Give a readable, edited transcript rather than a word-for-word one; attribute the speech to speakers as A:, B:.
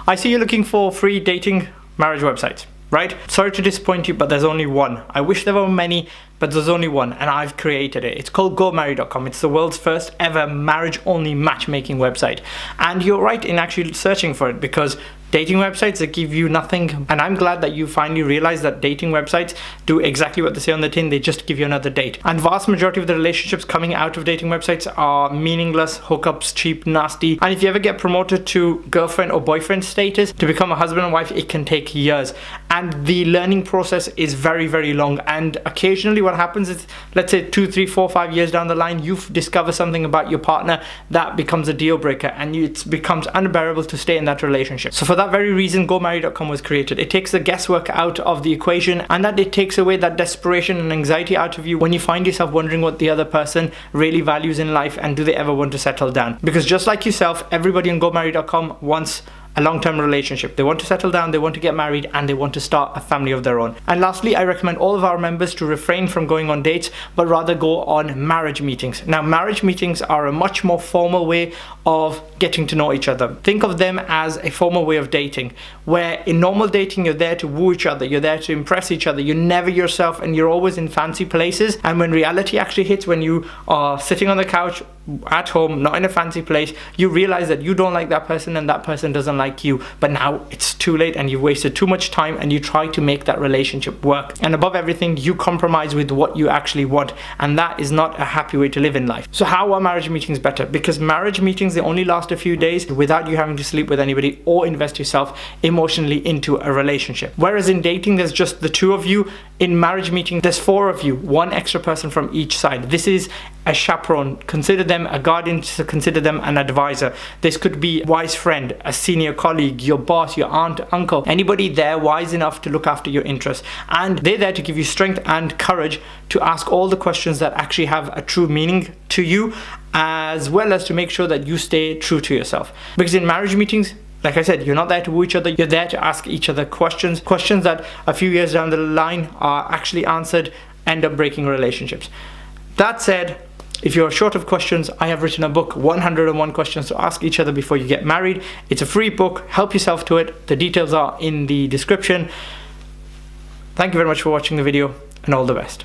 A: I see you're looking for free dating marriage websites, right? Sorry to disappoint you, but there's only one. I wish there were many, but there's only one, and I've created it. It's called GoMarry.com. It's the world's first ever marriage-only matchmaking website. And you're right in actually searching for it, because dating websites that give you nothing, and I'm glad that you finally realized that dating websites do exactly what they say on the tin. They just give you another date. And vast majority of the relationships coming out of dating websites are meaningless, hookups, cheap, nasty. And if you ever get promoted to girlfriend or boyfriend status to become a husband and wife, it can take years. And the learning process is very, very long. And occasionally what happens is, let's say 2, 3, 4, 5 years down the line, you discover something about your partner that becomes a deal breaker, and it becomes unbearable to stay in that relationship. So for that very reason, GoMarry.com was created. It takes the guesswork out of the equation, and that it takes away that desperation and anxiety out of you when you find yourself wondering what the other person really values in life, and do they ever want to settle down. Because just like yourself, everybody on GoMarry.com wants a long-term relationship. They want to settle down, they want to get married, and they want to start a family of their own. And lastly, I recommend all of our members to refrain from going on dates, but rather go on marriage meetings. Now, marriage meetings are a much more formal way of getting to know each other. Think of them as a formal way of dating, where in normal dating, you're there to woo each other, you're there to impress each other, you're never yourself, and you're always in fancy places. And when reality actually hits, when you are sitting on the couch at home, not in a fancy place, you realize that you don't like that person and that person doesn't like you. But now it's too late, and you've wasted too much time, and you try to make that relationship work. And above everything, you compromise with what you actually want, and that is not a happy way to live in life. So how are marriage meetings better? Because marriage meetings, they only last a few days without you having to sleep with anybody or invest yourself emotionally into a relationship. Whereas in dating, there's just the two of you. In marriage meeting, there's 4 of you, 1 extra person from each side. This is a chaperone. Consider them a guardian, consider them an advisor. This could be a wise friend, a senior colleague, your boss, your aunt, uncle, anybody there wise enough to look after your interests. And they're there to give you strength and courage to ask all the questions that actually have a true meaning to you, as well as to make sure that you stay true to yourself. Because in marriage meetings, like I said, you're not there to woo each other, you're there to ask each other questions that a few years down the line are actually answered, end up breaking relationships. That said, if you're short of questions, I have written a book, 101 questions to ask each other before you get married. It's a free book, help yourself to it. The details are in the description. Thank you very much for watching the video, and all the best.